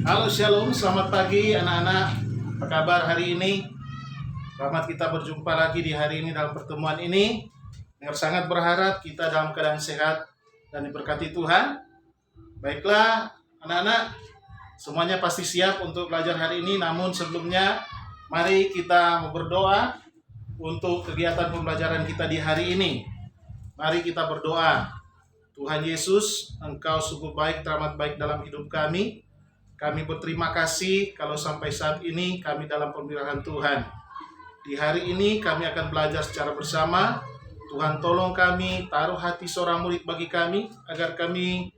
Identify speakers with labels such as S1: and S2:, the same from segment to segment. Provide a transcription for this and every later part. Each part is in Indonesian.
S1: Halo Shalom, selamat pagi anak-anak. Apa kabar hari ini? Selamat kita berjumpa lagi di hari ini dalam pertemuan ini. Sangat berharap kita dalam keadaan sehat dan diberkati Tuhan. Baiklah anak-anak, semuanya pasti siap untuk belajar hari ini. Namun sebelumnya, mari kita berdoa untuk kegiatan pembelajaran kita di hari ini. Mari kita berdoa. Tuhan Yesus, Engkau sungguh baik, teramat baik dalam hidup kami. Kami berterima kasih kalau sampai saat ini kami dalam pemeliharaan Tuhan. Di hari ini kami akan belajar secara bersama. Tuhan tolong kami, taruh hati seorang murid bagi kami, agar kami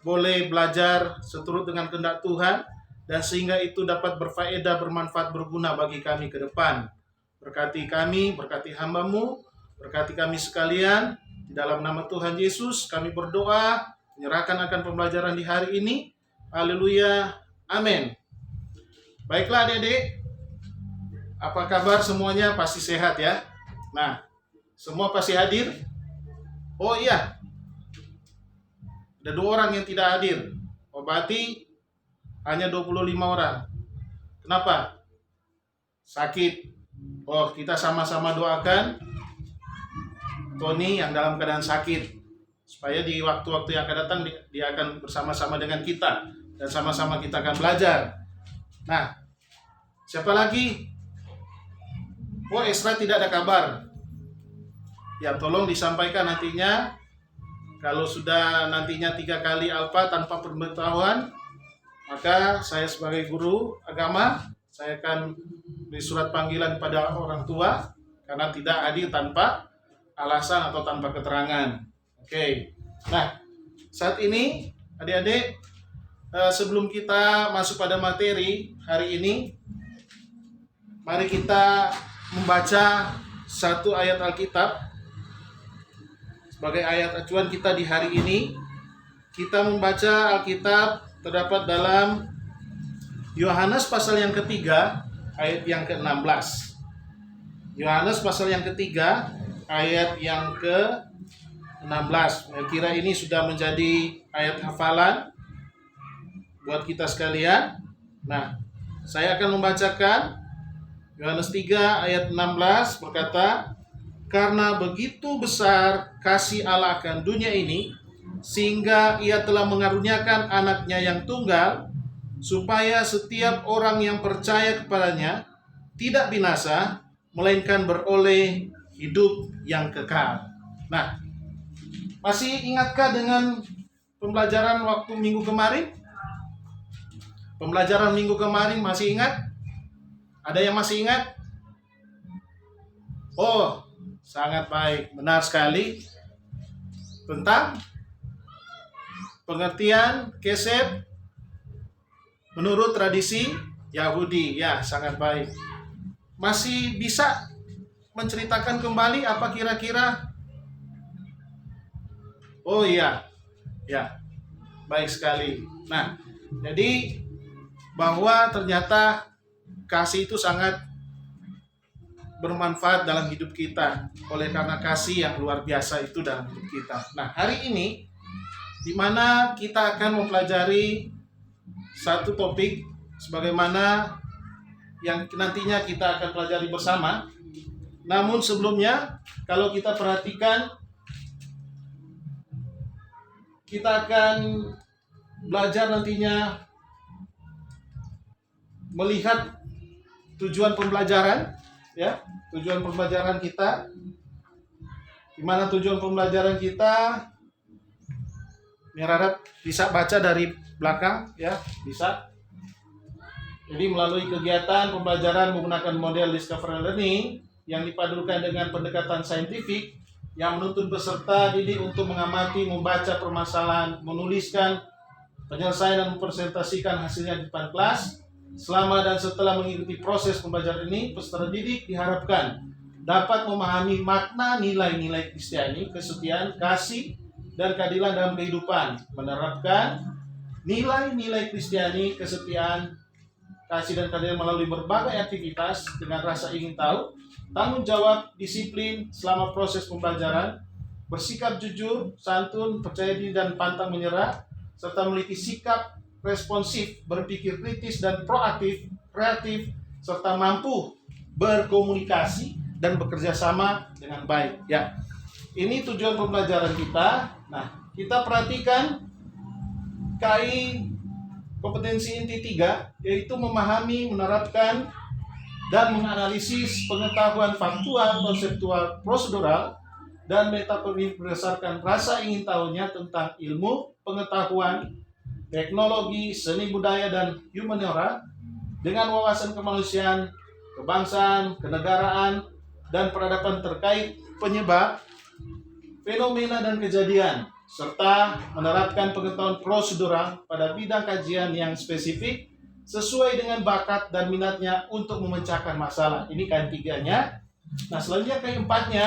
S1: boleh belajar seturut dengan kehendak Tuhan, dan sehingga itu dapat berfaedah, bermanfaat, berguna bagi kami ke depan. Berkati kami, berkati hamba-Mu, berkati kami sekalian. Di dalam nama Tuhan Yesus kami berdoa, menyerahkan akan pembelajaran di hari ini. Haleluya. Amin. Baiklah adik-adik, apa kabar semuanya? Pasti sehat ya. Nah, semua pasti hadir? Oh iya, ada 2 orang yang tidak hadir. Oh berarti hanya 25 orang. Kenapa? Sakit. Oh, kita sama-sama doakan Tony yang dalam keadaan sakit, supaya di waktu-waktu yang akan datang dia akan bersama-sama dengan kita, dan sama-sama kita akan belajar. Nah, siapa lagi? Oh, Esra tidak ada kabar. Ya, tolong disampaikan nantinya. Kalau sudah nantinya 3 kali alfa tanpa pemberitahuan, maka saya sebagai guru agama, saya akan beri surat panggilan pada orang tua karena tidak hadir tanpa alasan atau tanpa keterangan. Oke. Nah, saat ini adik-adik, sebelum kita masuk pada materi hari ini, mari kita membaca satu ayat Alkitab sebagai ayat acuan kita di hari ini. Kita membaca Alkitab terdapat dalam Yohanes pasal yang ketiga ayat yang ke-16. Yohanes pasal yang ketiga ayat yang ke-16. Saya kira ini sudah menjadi ayat hafalan buat kita sekalian. Nah, saya akan membacakan Yohanes 3 ayat 16 berkata, "Karena begitu besar kasih Allah akan dunia ini, sehingga Ia telah mengaruniakan anaknya yang tunggal, supaya setiap orang yang percaya kepadanya tidak binasa, melainkan beroleh hidup yang kekal." Nah, masih ingatkah dengan pembelajaran waktu minggu kemarin? Pembelajaran minggu kemarin masih ingat? Ada yang masih ingat? Oh, sangat baik, benar sekali. Tentang pengertian kesed menurut tradisi Yahudi. Ya, sangat baik. Masih bisa menceritakan kembali apa kira-kira? Oh iya, ya, baik sekali. Nah, jadi bahwa ternyata kasih itu sangat bermanfaat dalam hidup kita, oleh karena kasih yang luar biasa itu dalam hidup kita. Nah, hari ini di mana kita akan mempelajari satu topik sebagaimana yang nantinya kita akan pelajari bersama. Namun sebelumnya, kalau kita perhatikan, kita akan belajar nantinya melihat tujuan pembelajaran, ya, tujuan pembelajaran kita. Di mana tujuan pembelajaran kita? Harap bisa baca dari belakang, ya, bisa. Jadi melalui kegiatan pembelajaran menggunakan model discovery learning yang dipadukan dengan pendekatan saintifik yang menuntun peserta didik untuk mengamati, membaca permasalahan, menuliskan, penyelesaian dan mempresentasikan hasilnya di depan kelas. Selama dan setelah mengikuti proses pembelajaran ini, peserta didik diharapkan dapat memahami makna nilai-nilai Kristiani, kesetiaan, kasih, dan keadilan dalam kehidupan, menerapkan nilai-nilai Kristiani, kesetiaan, kasih, dan keadilan melalui berbagai aktivitas dengan rasa ingin tahu, tanggung jawab, disiplin selama proses pembelajaran, bersikap jujur, santun, percaya diri, dan pantang menyerah, serta memiliki sikap responsif, berpikir kritis dan proaktif, kreatif, serta mampu berkomunikasi dan bekerja sama dengan baik. Ya, ini tujuan pembelajaran kita. Nah, kita perhatikan KI kompetensi inti 3, yaitu memahami, menerapkan, dan menganalisis pengetahuan faktual, konseptual, prosedural, dan metodologis berdasarkan rasa ingin tahunya tentang ilmu, pengetahuan, teknologi, seni budaya, dan humaniora dengan wawasan kemanusiaan, kebangsaan, kenegaraan, dan peradaban terkait penyebab, fenomena, dan kejadian, serta menerapkan pengetahuan prosedural pada bidang kajian yang spesifik sesuai dengan bakat dan minatnya untuk memecahkan masalah. Ini KI3-nya. Nah, selanjutnya KI4-nya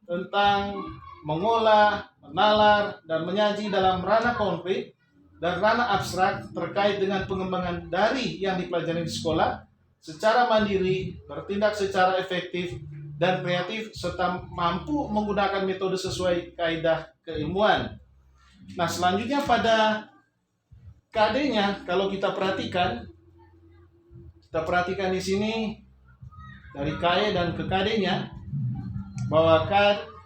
S1: tentang mengolah, menalar, dan menyaji dalam ranah konkret dan ranah abstrak terkait dengan pengembangan dari yang dipelajari di sekolah secara mandiri, bertindak secara efektif dan kreatif, serta mampu menggunakan metode sesuai kaidah keilmuan. Nah, selanjutnya pada KD-nya, kalau kita perhatikan di sini dari KE dan ke KD-nya, bahwa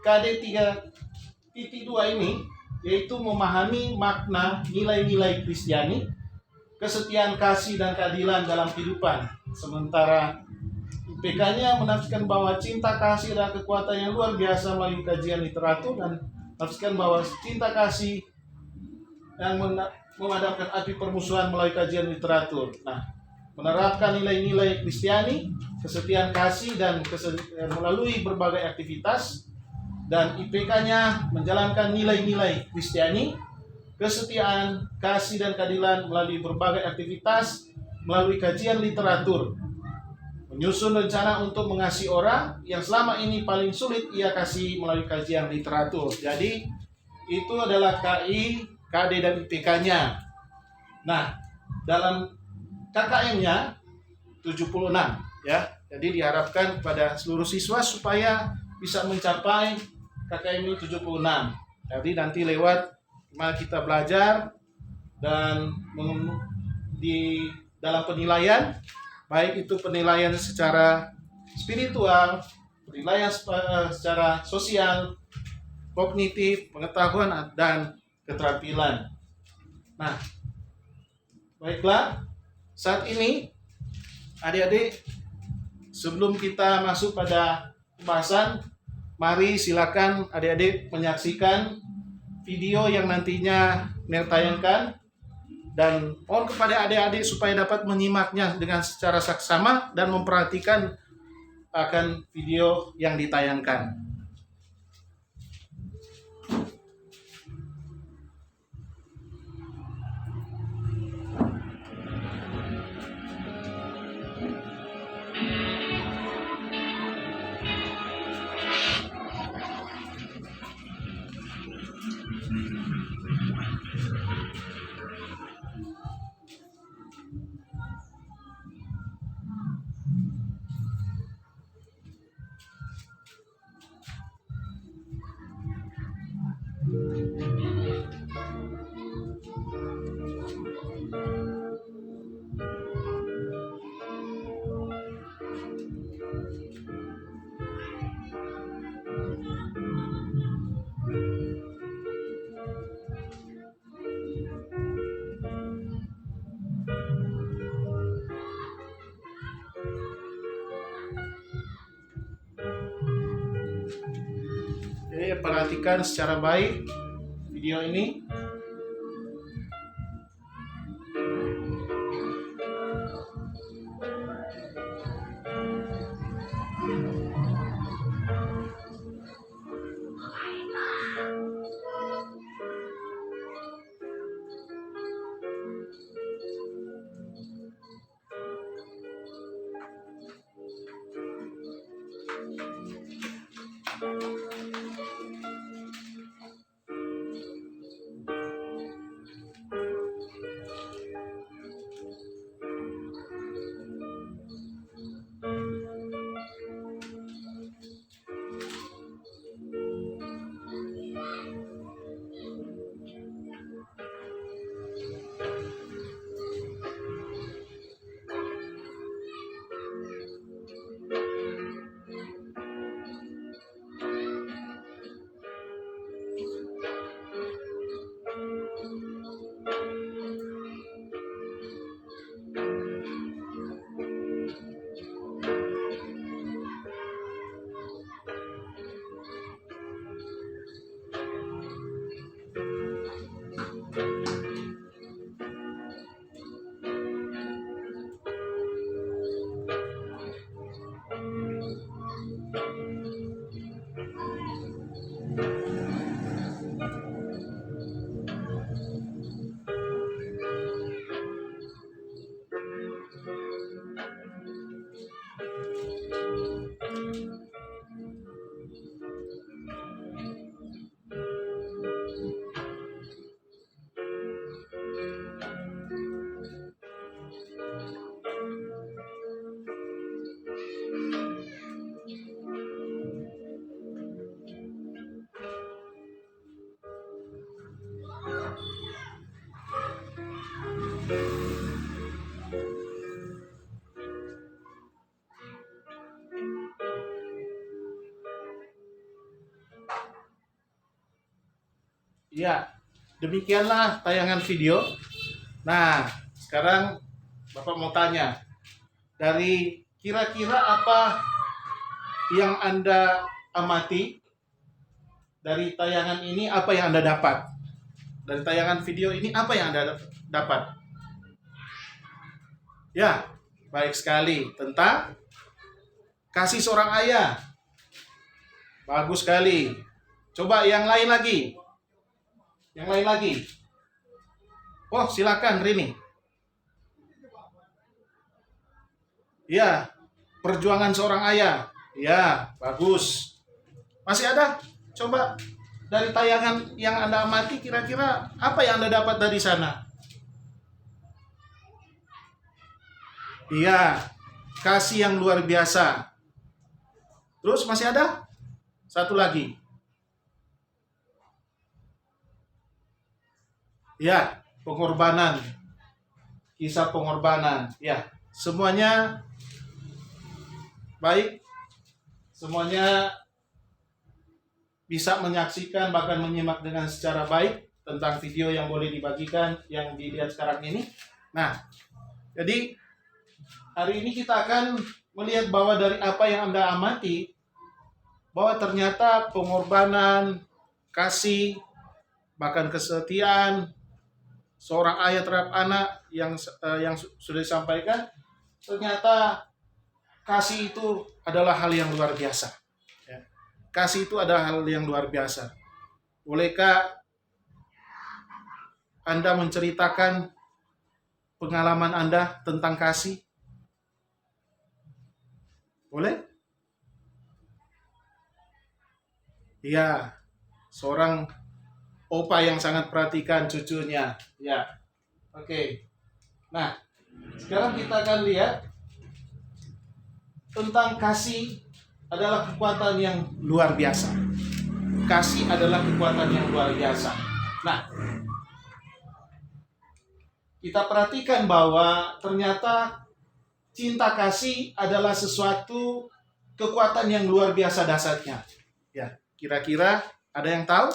S1: KD 3.2 ini yaitu memahami makna nilai-nilai Kristiani, kesetiaan, kasih, dan keadilan dalam kehidupan. Sementara IPK-nya menafsirkan bahwa cinta kasih adalah kekuatan yang luar biasa melalui kajian literatur, dan menafsirkan bahwa cinta kasih yang memadamkan api permusuhan melalui kajian literatur. Nah, menerapkan nilai-nilai Kristiani, kesetiaan kasih, dan melalui berbagai aktivitas, dan IPK-nya menjalankan nilai-nilai Kristiani, kesetiaan, kasih, dan keadilan melalui berbagai aktivitas, melalui kajian literatur, menyusun rencana untuk mengasihi orang yang selama ini paling sulit ia kasih melalui kajian literatur. Jadi itu adalah KI, KD, dan IPK-nya. Nah, dalam KKM-nya 76 ya. Jadi diharapkan kepada seluruh siswa supaya bisa mencapai KKM ini 76. Jadi nanti lewat gimana kita belajar dan di dalam penilaian, baik itu penilaian secara spiritual, penilaian secara sosial, kognitif, pengetahuan, dan keterampilan. Nah, baiklah, saat ini adik-adik, sebelum kita masuk pada pembahasan, mari silakan adik-adik menyaksikan video yang nantinya Nel tayangkan, dan mohon kepada adik-adik supaya dapat menyimaknya dengan secara saksama dan memperhatikan akan video yang ditayangkan. Oke, perhatikan secara baik video ini. Ya, demikianlah tayangan video. Nah, sekarang Bapak mau tanya, dari kira-kira apa yang Anda amati dari tayangan ini, apa yang Anda dapat? Dari tayangan video ini, apa yang Anda dapat? Ya, baik sekali. Tentang kasih seorang ayah. Bagus sekali. Coba yang lain lagi. Yang lain lagi. Oh, silakan Rini. Ya, perjuangan seorang ayah. Ya, bagus. Masih ada? Coba dari tayangan yang Anda amati, kira-kira apa yang Anda dapat dari sana? Iya, kasih yang luar biasa. Terus masih ada? Satu lagi. Ya, pengorbanan. Kisah pengorbanan. Ya, semuanya baik. Semuanya bisa menyaksikan bahkan menyimak dengan secara baik tentang video yang boleh dibagikan yang dilihat sekarang ini. Nah, jadi hari ini kita akan melihat bahwa dari apa yang Anda amati, bahwa ternyata pengorbanan, kasih, bahkan kesetiaan seorang ayah terhadap anak yang sudah disampaikan, ternyata kasih itu adalah hal yang luar biasa. Kasih itu adalah hal yang luar biasa. Bolehkah Anda menceritakan pengalaman Anda tentang kasih? Boleh? Iya, seorang opa yang sangat perhatikan cucunya. Ya, oke. Nah, sekarang kita akan lihat tentang kasih adalah kekuatan yang luar biasa. Kasih adalah kekuatan yang luar biasa. Nah, kita perhatikan bahwa ternyata cinta kasih adalah sesuatu kekuatan yang luar biasa dasarnya. Ya, kira-kira ada yang tahu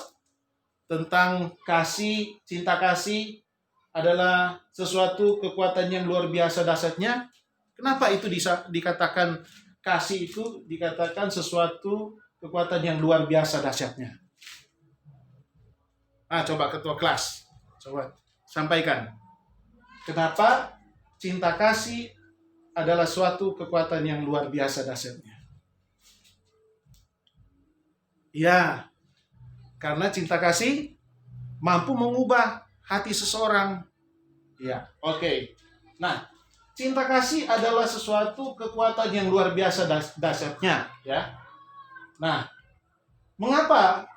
S1: tentang kasih, cinta kasih adalah sesuatu kekuatan yang luar biasa dasarnya? Kenapa itu dikatakan kasih itu dikatakan sesuatu kekuatan yang luar biasa dahsyatnya? Coba ketua kelas, coba sampaikan. Kenapa cinta kasih adalah suatu kekuatan yang luar biasa dahsyatnya? Ya, karena cinta kasih mampu mengubah hati seseorang. Ya, oke. Nah, cinta kasih adalah sesuatu kekuatan yang luar biasa dahsyatnya, ya. Nah, mengapa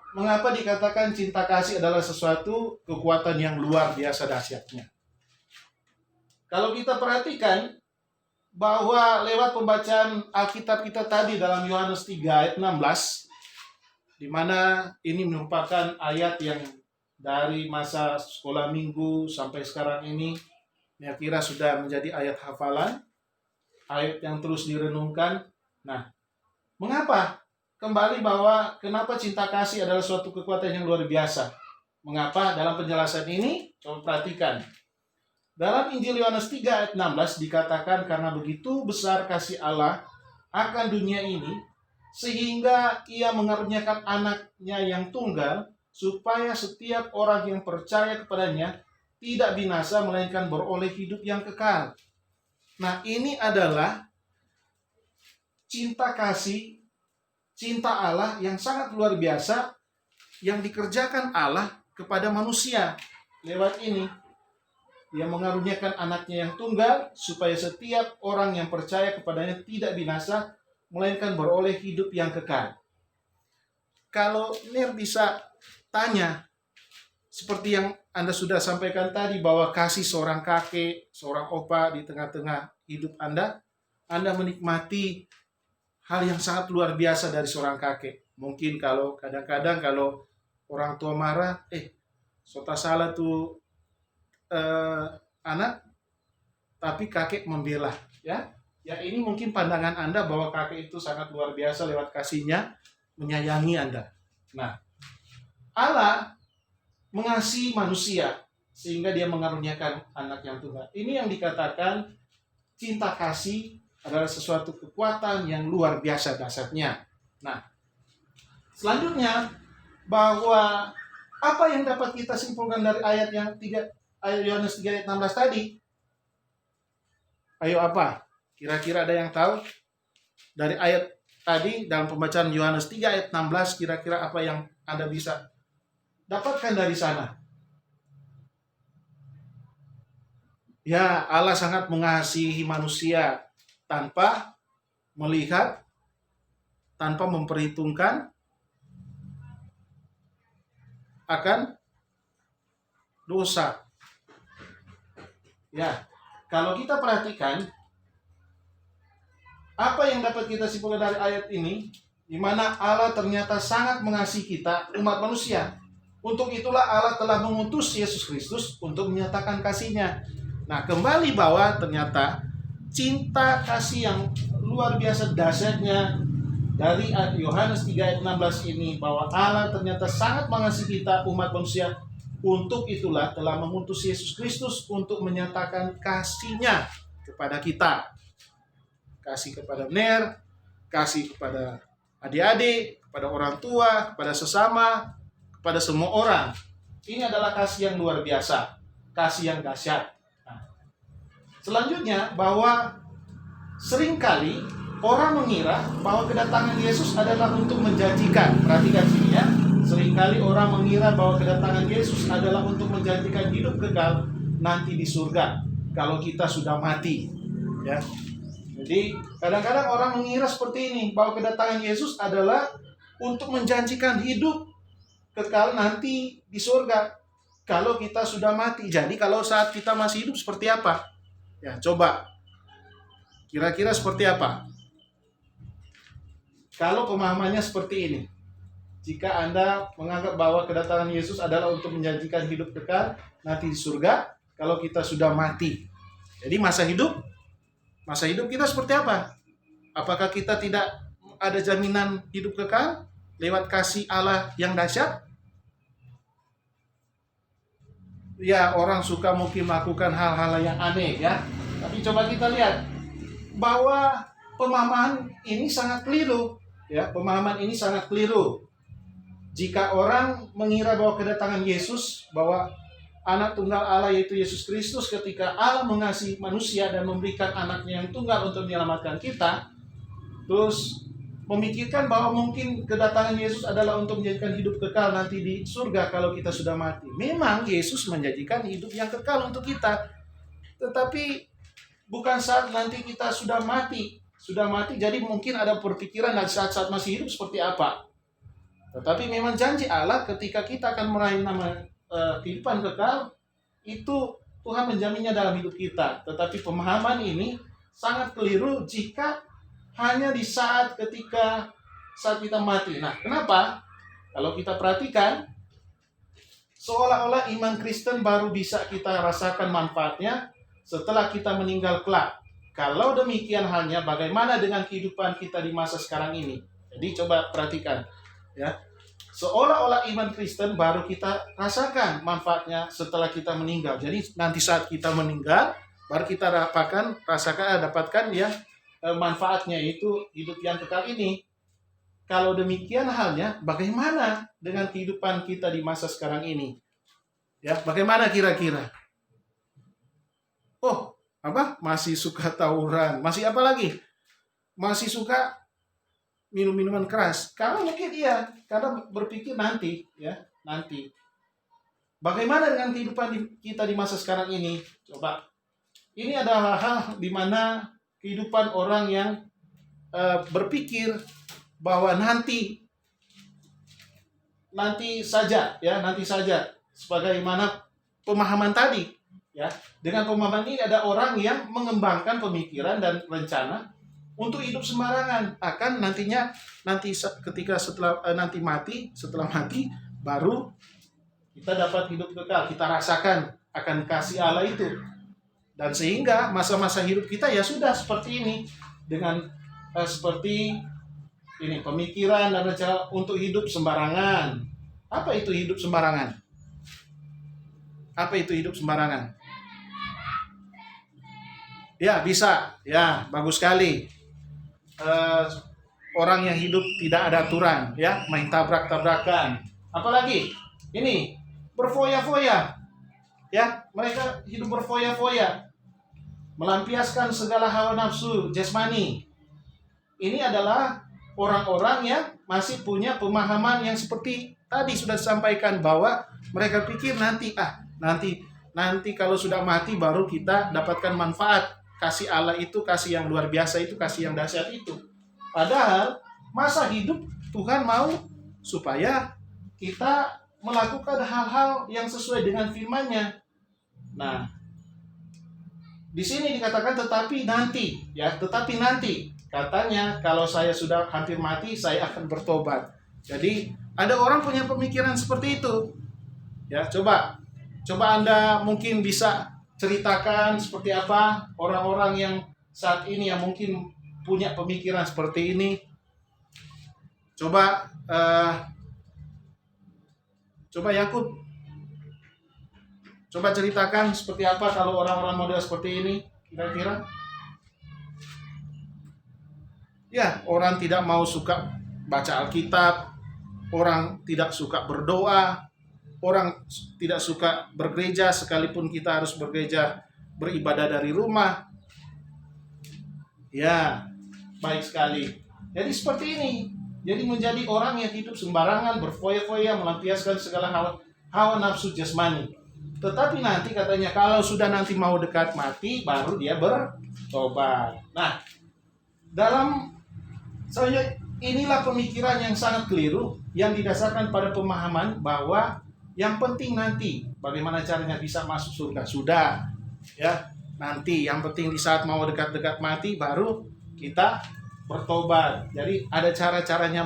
S1: dikatakan cinta kasih adalah sesuatu kekuatan yang luar biasa dahsyatnya? Kalau kita perhatikan bahwa lewat pembacaan Alkitab kita tadi dalam Yohanes 3 ayat 16, di mana ini merupakan ayat yang dari masa sekolah minggu sampai sekarang ini, saya kira sudah menjadi ayat hafalan, ayat yang terus direnungkan. Nah, mengapa? Kembali bahwa kenapa cinta kasih adalah suatu kekuatan yang luar biasa. Mengapa? Dalam penjelasan ini, coba perhatikan. Dalam Injil Yohanes 3 ayat 16 dikatakan, karena begitu besar kasih Allah akan dunia ini, sehingga ia mengaruniakan anaknya yang tunggal, supaya setiap orang yang percaya kepadanya tidak binasa, melainkan beroleh hidup yang kekal. Nah, ini adalah cinta kasih, cinta Allah yang sangat luar biasa yang dikerjakan Allah kepada manusia lewat ini. Dia mengaruniakan anaknya yang tunggal supaya setiap orang yang percaya kepadanya tidak binasa, melainkan beroleh hidup yang kekal. Kalau Nir bisa tanya, seperti yang Anda sudah sampaikan tadi, bahwa kasih seorang kakek, seorang opa di tengah-tengah hidup Anda menikmati hal yang sangat luar biasa dari seorang kakek. Mungkin kalau kadang-kadang kalau orang tua marah, sota salah tuh anak, tapi kakek membela. Ya, ini mungkin pandangan Anda bahwa kakek itu sangat luar biasa lewat kasihnya menyayangi Anda. Nah, Allah mengasihi manusia sehingga dia mengaruniakan anak yang tunggal. Ini yang dikatakan cinta kasih adalah sesuatu kekuatan yang luar biasa dasarnya. Nah, selanjutnya bahwa apa yang dapat kita simpulkan dari ayat Yohanes 3 ayat 16 tadi? Ayo apa? Kira-kira ada yang tahu? Dari ayat tadi dalam pembacaan Yohanes 3 ayat 16, kira-kira apa yang Anda bisa dapatkan dari sana? Ya, Allah sangat mengasihi manusia tanpa melihat, tanpa memperhitungkan akan dosa. Ya, kalau kita perhatikan apa yang dapat kita simpulkan dari ayat ini, di mana Allah ternyata sangat mengasihi kita, umat manusia. Untuk itulah Allah telah mengutus Yesus Kristus untuk menyatakan kasih-Nya. Nah, kembali bahwa ternyata cinta kasih yang luar biasa dahsyatnya dari Yohanes 3 ayat 16 ini, bahwa Allah ternyata sangat mengasihi kita, umat manusia. Untuk itulah telah mengutus Yesus Kristus untuk menyatakan kasih-Nya kepada kita. Kasih kepada benar, kasih kepada adik-adik, kepada orang tua, kepada sesama, kepada semua orang. Ini adalah kasih yang luar biasa, kasih yang dahsyat. Nah, selanjutnya bahwa seringkali orang mengira bahwa kedatangan Yesus adalah untuk menjanjikan. Perhatikan sini ya. Seringkali orang mengira bahwa kedatangan Yesus adalah untuk menjanjikan hidup kekal nanti di surga kalau kita sudah mati. Ya. Jadi kadang-kadang orang mengira seperti ini, bahwa kedatangan Yesus adalah untuk menjanjikan hidup kekal nanti di surga kalau kita sudah mati. Jadi kalau saat kita masih hidup seperti apa? Ya, coba. Kira-kira seperti apa? Kalau pemahamannya seperti ini. Jika Anda menganggap bahwa kedatangan Yesus adalah untuk menjanjikan hidup kekal nanti di surga kalau kita sudah mati. Jadi masa hidup kita seperti apa? Apakah kita tidak ada jaminan hidup kekal lewat kasih Allah yang dahsyat? Ya, orang suka mungkin melakukan hal-hal yang aneh ya. Tapi coba kita lihat bahwa pemahaman ini sangat keliru. Ya, pemahaman ini sangat keliru. Jika orang mengira bahwa kedatangan Yesus, bahwa anak tunggal Allah yaitu Yesus Kristus, ketika Allah mengasihi manusia dan memberikan anaknya yang tunggal untuk menyelamatkan kita, terus memikirkan bahwa mungkin kedatangan Yesus adalah untuk menjadikan hidup kekal nanti di surga kalau kita sudah mati. Memang Yesus menjanjikan hidup yang kekal untuk kita, tetapi bukan saat nanti kita sudah mati. Jadi mungkin ada perpikiran dari saat-saat masih hidup seperti apa. Tetapi memang janji Allah ketika kita akan meraih kehidupan kekal, itu Tuhan menjaminnya dalam hidup kita. Tetapi pemahaman ini sangat keliru jika hanya di saat kita mati. Nah, kenapa? Kalau kita perhatikan, seolah-olah iman Kristen baru bisa kita rasakan manfaatnya setelah kita meninggal kelak. Kalau demikian halnya, bagaimana dengan kehidupan kita di masa sekarang ini? Jadi coba perhatikan. Ya, seolah-olah iman Kristen baru kita rasakan manfaatnya setelah kita meninggal. Jadi nanti saat kita meninggal baru kita dapatkan ya manfaatnya, itu hidup yang kekal ini. Kalau demikian halnya, bagaimana dengan kehidupan kita di masa sekarang ini? Ya, bagaimana kira-kira? Oh, masih suka tawuran, masih apa lagi? Masih suka minum-minuman keras. Karena mungkin karena berpikir nanti. Bagaimana dengan kehidupan kita di masa sekarang ini? Coba. Ini adalah hal di mana kehidupan orang yang berpikir bahwa nanti saja, sebagaimana pemahaman tadi. Ya, dengan pemahaman ini ada orang yang mengembangkan pemikiran dan rencana untuk hidup sembarangan, akan ketika setelah mati baru kita dapat hidup kekal, kita rasakan akan kasih Allah itu. Dan sehingga masa-masa hidup kita ya sudah seperti ini, dengan seperti ini pemikiran dan cara untuk hidup sembarangan. Apa itu hidup sembarangan? Apa itu hidup sembarangan? Ya, bisa. Ya, bagus sekali. Orang yang hidup tidak ada aturan, ya, main tabrak-tabrakan. Apalagi ini berfoya-foya. Ya, mereka hidup berfoya-foya. Melampiaskan segala hawa nafsu jasmani. Ini adalah orang-orang yang masih punya pemahaman yang seperti tadi sudah disampaikan, bahwa mereka pikir nanti kalau sudah mati baru kita dapatkan manfaat. Kasih Allah itu kasih yang luar biasa, itu kasih yang dahsyat itu. Padahal masa hidup Tuhan mau supaya kita melakukan hal-hal yang sesuai dengan firman-Nya. Nah, di sini dikatakan tetapi nanti, ya, tetapi nanti. Katanya kalau saya sudah hampir mati, saya akan bertobat. Jadi ada orang punya pemikiran seperti itu. Ya, coba Anda mungkin bisa ceritakan seperti apa orang-orang yang saat ini yang mungkin punya pemikiran seperti ini. Coba Yakub, coba ceritakan seperti apa kalau orang-orang model seperti ini kira-kira. Ya, orang tidak mau suka baca Alkitab, orang tidak suka berdoa, orang tidak suka bergereja sekalipun kita harus bergereja, beribadah dari rumah. Ya, baik sekali. Jadi seperti ini. Jadi menjadi orang yang hidup sembarangan, berfoya-foya, melampiaskan segala hawa nafsu jasmani. Tetapi nanti katanya kalau sudah nanti mau dekat mati, baru dia bertobat. Nah, inilah pemikiran yang sangat keliru, yang didasarkan pada pemahaman bahwa yang penting nanti bagaimana caranya bisa masuk surga. Sudah, ya, nanti yang penting di saat mau dekat-dekat mati baru kita bertobat. Jadi ada cara-caranya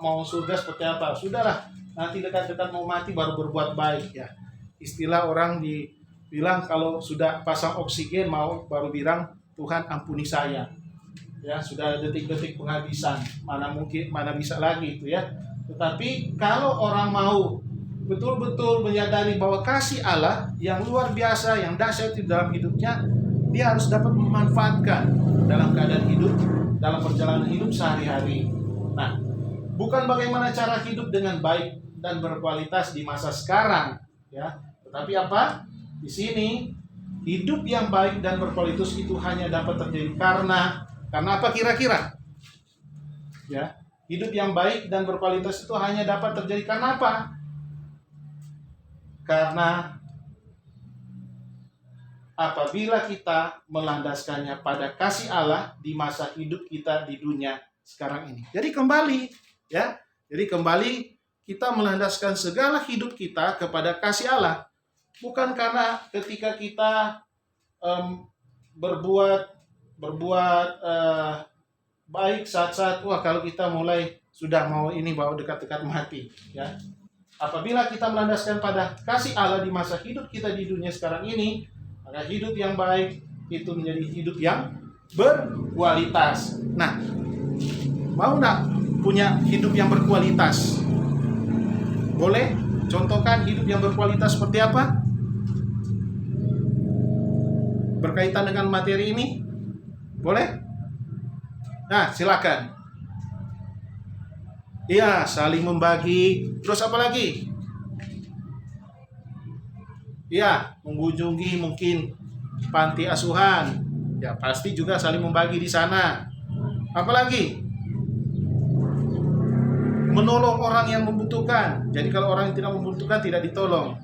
S1: mau surga seperti apa. Sudahlah, nanti dekat-dekat mau mati baru berbuat baik, ya. Istilah orang dibilang kalau sudah pasang oksigen baru bilang Tuhan ampuni saya. Ya, sudah detik-detik penghabisan. Mana bisa lagi itu, ya. Tetapi kalau orang mau betul-betul menyadari bahwa kasih Allah yang luar biasa, yang dahsyat di dalam hidupnya, dia harus dapat memanfaatkan dalam keadaan hidup, dalam perjalanan hidup sehari-hari. Nah, bukan bagaimana cara hidup dengan baik dan berkualitas di masa sekarang, ya. Tetapi apa? Di sini hidup yang baik dan berkualitas itu hanya dapat terjadi karena apa kira-kira? Ya, hidup yang baik dan berkualitas itu hanya dapat terjadi karena apa? Karena apabila kita melandaskannya pada kasih Allah di masa hidup kita di dunia sekarang ini. Jadi kembali kita melandaskan segala hidup kita kepada kasih Allah. Bukan karena ketika kita berbuat baik saat-saat kalau kita mulai sudah mau dekat-dekat mati, ya. Apabila kita melandaskan pada kasih Allah di masa hidup kita di dunia sekarang ini, maka hidup yang baik itu menjadi hidup yang berkualitas. Nah, mau nggak punya hidup yang berkualitas? Boleh? Contohkan hidup yang berkualitas seperti apa? Berkaitan dengan materi ini? Boleh? Nah, silakan. Iya, saling membagi. Terus apa lagi? Iya, mengunjungi mungkin panti asuhan. Ya, pasti juga saling membagi di sana. Apalagi? Menolong orang yang membutuhkan. Jadi kalau orang yang tidak membutuhkan tidak ditolong.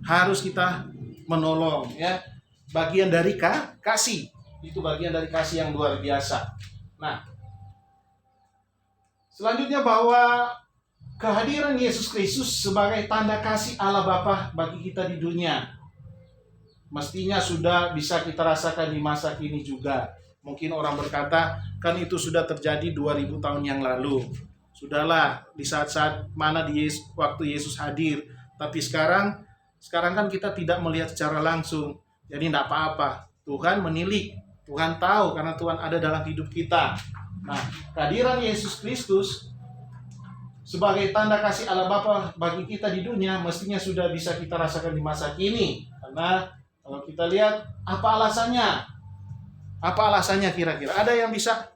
S1: Harus kita menolong, ya. Bagian dari kasih. Itu bagian dari kasih yang luar biasa. Nah, selanjutnya bahwa kehadiran Yesus Kristus sebagai tanda kasih Allah Bapa bagi kita di dunia mestinya sudah bisa kita rasakan di masa kini juga. Mungkin orang berkata, kan itu sudah terjadi 2000 tahun yang lalu. Sudahlah, di saat-saat mana waktu Yesus hadir. Tapi sekarang kan kita tidak melihat secara langsung. Jadi tidak apa-apa. Tuhan menilik, Tuhan tahu karena Tuhan ada dalam hidup kita. Nah, kehadiran Yesus Kristus sebagai tanda kasih Allah Bapa bagi kita di dunia mestinya sudah bisa kita rasakan di masa kini. Karena kalau kita lihat apa alasannya? Apa alasannya kira-kira? Ada yang bisa?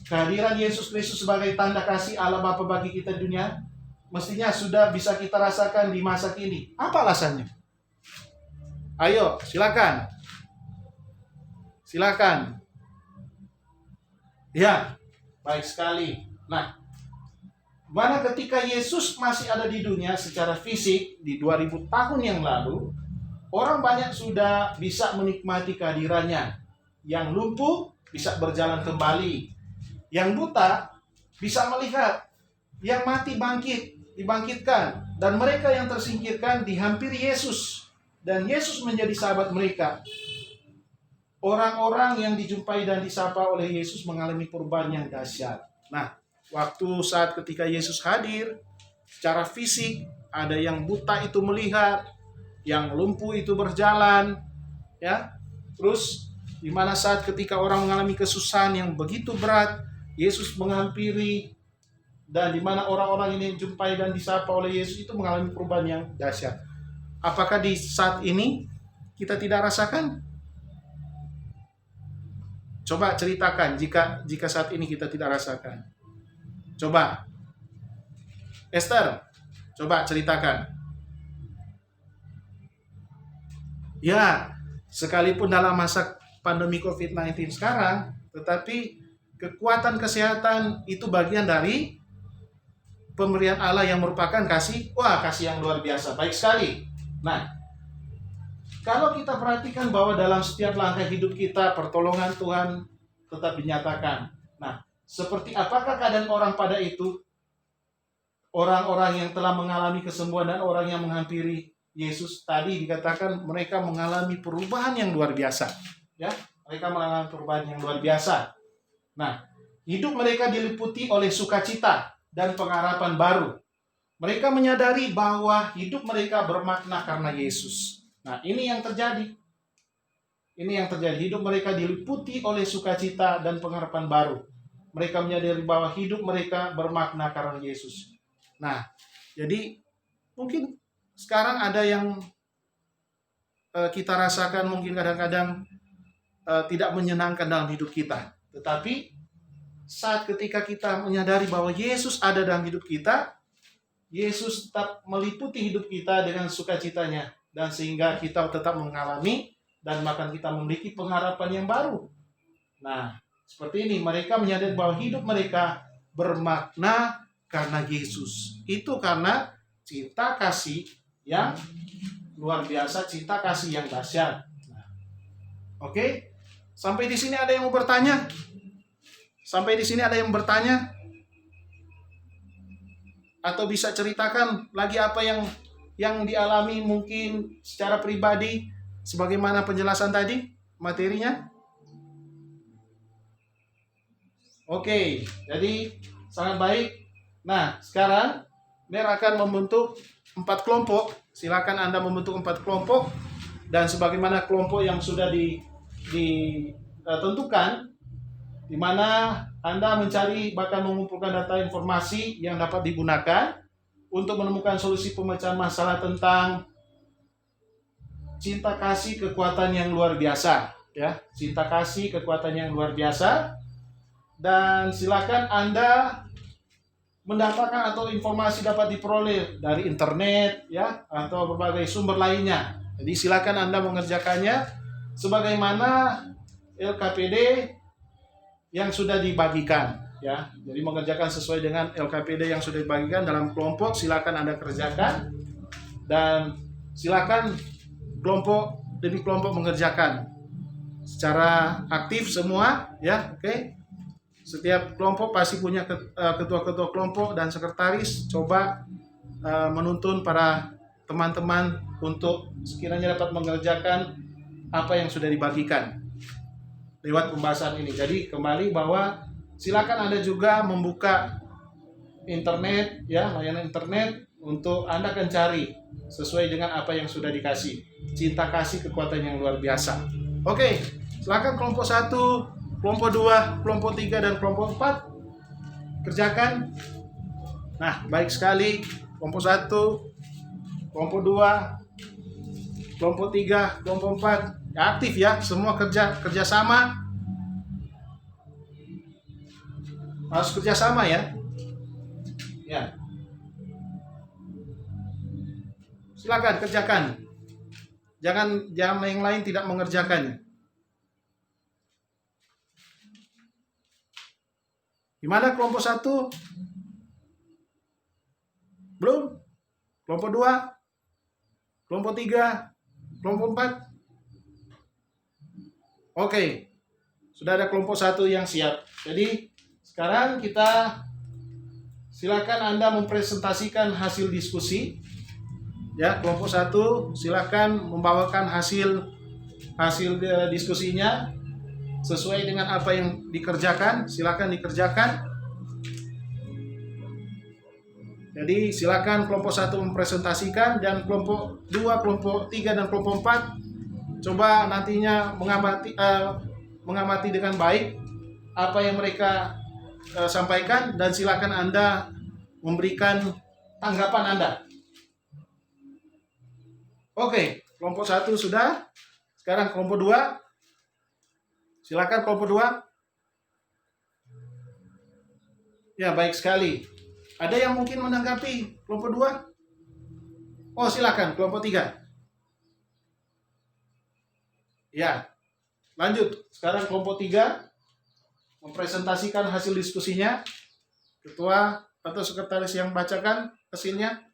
S1: Kehadiran Yesus Kristus sebagai tanda kasih Allah Bapa bagi kita di dunia mestinya sudah bisa kita rasakan di masa kini. Apa alasannya? Ayo, silakan. Silakan. Ya, baik sekali. Nah, mana ketika Yesus masih ada di dunia secara fisik di 2000 tahun yang lalu, orang banyak sudah bisa menikmati kehadirannya. Yang lumpuh bisa berjalan kembali. Yang buta bisa melihat. Yang mati dibangkitkan. Dan mereka yang tersingkirkan dihampiri Yesus. Dan Yesus menjadi sahabat mereka. Orang-orang yang dijumpai dan disapa oleh Yesus mengalami perubahan yang dahsyat. Nah, waktu saat ketika Yesus hadir, secara fisik, ada yang buta itu melihat, yang lumpuh itu berjalan, ya. Terus, di mana saat ketika orang mengalami kesusahan yang begitu berat, Yesus menghampiri, dan di mana orang-orang ini dijumpai dan disapa oleh Yesus itu mengalami perubahan yang dahsyat. Apakah di saat ini kita tidak rasakan? Coba ceritakan jika saat ini kita tidak rasakan. Coba. Esther, coba ceritakan. Ya, sekalipun dalam masa pandemi COVID-19 sekarang, tetapi kekuatan kesehatan itu bagian dari pemberian Allah yang merupakan kasih yang luar biasa. Baik sekali. Nah, kalau kita perhatikan bahwa dalam setiap langkah hidup kita, pertolongan Tuhan tetap dinyatakan. Nah, seperti apakah keadaan orang pada itu? Orang-orang yang telah mengalami kesembuhan dan orang yang menghampiri Yesus tadi dikatakan mereka mengalami perubahan yang luar biasa. Ya, mereka mengalami perubahan yang luar biasa. Nah, hidup mereka diliputi oleh sukacita dan pengharapan baru. Mereka menyadari bahwa hidup mereka bermakna karena Yesus. Nah, ini yang terjadi. Ini yang terjadi. Hidup mereka diliputi oleh sukacita dan pengharapan baru. Mereka menyadari bahwa hidup mereka bermakna karena Yesus. Nah, jadi mungkin sekarang ada yang kita rasakan mungkin kadang-kadang tidak menyenangkan dalam hidup kita. Tetapi saat ketika kita menyadari bahwa Yesus ada dalam hidup kita, Yesus tetap meliputi hidup kita dengan sukacitanya. Dan sehingga kita tetap mengalami dan bahkan kita memiliki pengharapan yang baru. Nah, seperti ini. Mereka menyadari bahwa hidup mereka bermakna karena Yesus. Itu karena cinta kasih yang luar biasa, cinta kasih yang dahsyat. Nah, oke? Sampai di sini ada yang mau bertanya? Sampai di sini ada yang bertanya? Atau bisa ceritakan lagi apa yang dialami mungkin secara pribadi sebagaimana penjelasan tadi materinya? Oke, jadi sangat baik. Nah, sekarang Mer akan membentuk 4 kelompok. Silakan Anda membentuk 4 kelompok dan sebagaimana kelompok yang sudah ditentukan, di mana Anda mencari bahkan mengumpulkan data informasi yang dapat digunakan untuk menemukan solusi pemecahan masalah tentang cinta kasih kekuatan yang luar biasa, ya. Cinta kasih kekuatan yang luar biasa. Dan silakan Anda mendapatkan atau informasi dapat diperoleh dari internet, ya, atau berbagai sumber lainnya. Jadi silakan Anda mengerjakannya sebagaimana LKPD yang sudah dibagikan. Ya, jadi mengerjakan sesuai dengan LKPD yang sudah dibagikan dalam kelompok, silakan Anda kerjakan dan silakan kelompok demi kelompok mengerjakan secara aktif semua, ya, oke. Setiap kelompok pasti punya ketua-ketua kelompok dan sekretaris. Coba menuntun para teman-teman untuk sekiranya dapat mengerjakan apa yang sudah dibagikan lewat pembahasan ini. Jadi kembali bahwa silakan Anda juga membuka internet, ya, layanan internet untuk Anda akan cari sesuai dengan apa yang sudah dikasih. cinta kasih, kekuatan yang luar biasa. Oke, silakan kelompok 1, kelompok 2, kelompok 3, dan kelompok 4 kerjakan. Nah, baik sekali. Kelompok 1, kelompok 2, kelompok 3, kelompok 4 ya, aktif ya, semua kerjasama, harus kerjasama ya. Ya, silakan kerjakan. Jangan yang lain tidak mengerjakannya. Gimana kelompok 1? Belum? Kelompok 2? Kelompok 3? Kelompok 4? Oke. Sudah ada kelompok 1 yang siap. Jadi sekarang kita silakan Anda mempresentasikan hasil diskusi. Ya, kelompok 1 silakan membawakan hasil diskusinya sesuai dengan apa yang dikerjakan. Silakan dikerjakan. Jadi silakan kelompok 1 mempresentasikan, dan kelompok 2, kelompok 3, dan kelompok 4 coba nantinya mengamati dengan baik apa yang mereka sampaikan, dan silakan Anda memberikan tanggapan Anda. Oke, kelompok 1 sudah. Sekarang kelompok 2. Silakan kelompok 2. Ya, baik sekali. Ada yang mungkin menanggapi kelompok 2? Oh, silakan kelompok 3. Ya, lanjut. Sekarang kelompok 3 mempresentasikan hasil diskusinya. Ketua atau sekretaris yang bacakan hasilnya.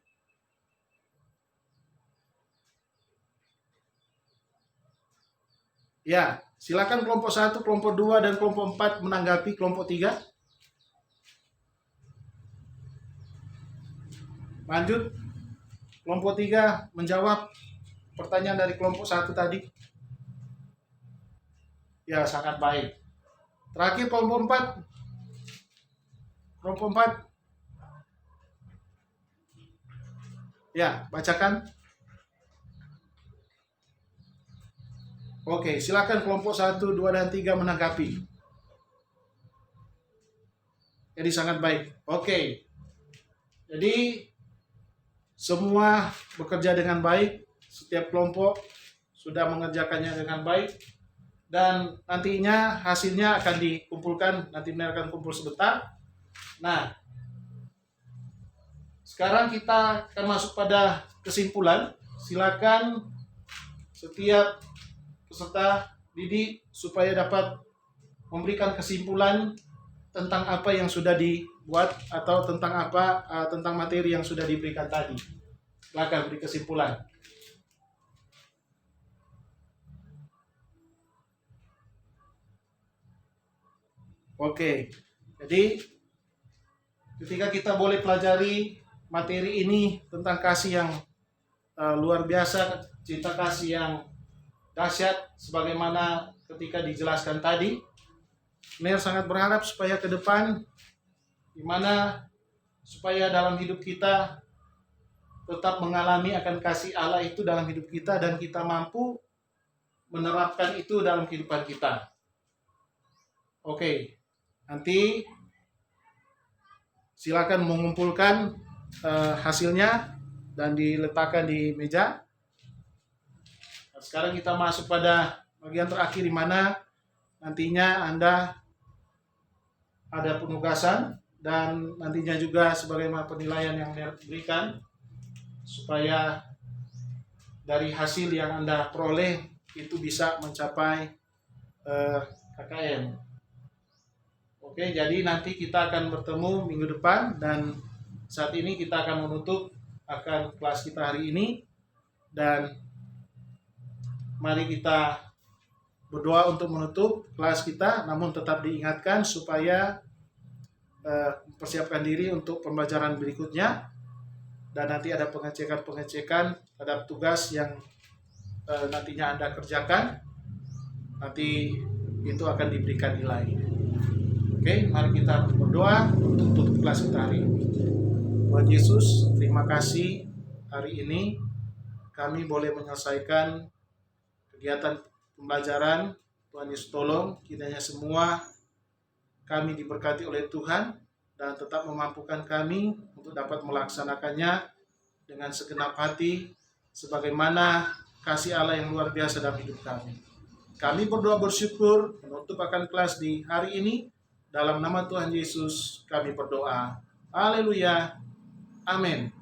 S1: Ya, silakan kelompok 1, kelompok 2, dan kelompok 4 menanggapi kelompok 3. Lanjut. Kelompok 3 menjawab pertanyaan dari kelompok 1 tadi. Ya, sangat baik. Terakhir kelompok 4. Kelompok 4. Ya, bacakan. Oke, silakan kelompok 1, 2, dan 3 menanggapi. Jadi sangat baik. Oke. Jadi semua bekerja dengan baik, setiap kelompok sudah mengerjakannya dengan baik, dan nantinya hasilnya akan dikumpulkan, nanti benar akan kumpul sebentar. Nah, sekarang kita akan masuk pada kesimpulan. Silakan setiap peserta didik supaya dapat memberikan kesimpulan tentang apa yang sudah dibuat atau tentang materi yang sudah diberikan tadi. Silakan beri kesimpulan. Oke. Jadi ketika kita boleh pelajari materi ini tentang kasih yang luar biasa, cinta kasih yang dahsyat sebagaimana ketika dijelaskan tadi, Ner sangat berharap supaya ke depan supaya dalam hidup kita tetap mengalami akan kasih Allah itu dalam hidup kita, dan kita mampu menerapkan itu dalam kehidupan kita. Oke, nanti silakan mengumpulkan hasilnya dan diletakkan di meja. Sekarang kita masuk pada bagian terakhir di mana nantinya Anda ada penugasan, dan nantinya juga sebagaimana penilaian yang diberikan supaya dari hasil yang Anda peroleh itu bisa mencapai KKM. Oke, jadi nanti kita akan bertemu minggu depan, dan saat ini kita akan menutup akan kelas kita hari ini, dan mari kita berdoa untuk menutup kelas kita, namun tetap diingatkan supaya mempersiapkan diri untuk pembelajaran berikutnya, dan nanti ada pengecekan terhadap tugas yang nantinya Anda kerjakan, nanti itu akan diberikan nilai. Oke, mari kita berdoa untuk tutup kelas kita hari ini. Tuhan Yesus, terima kasih hari ini kami boleh menyelesaikan kegiatan pembelajaran. Tuhan Yesus tolong kiranya semua kami diberkati oleh Tuhan dan tetap memampukan kami untuk dapat melaksanakannya dengan segenap hati sebagaimana kasih Allah yang luar biasa dalam hidup kami. Kami berdoa bersyukur menutup akan kelas di hari ini. Dalam nama Tuhan Yesus kami berdoa. Haleluya. Amin.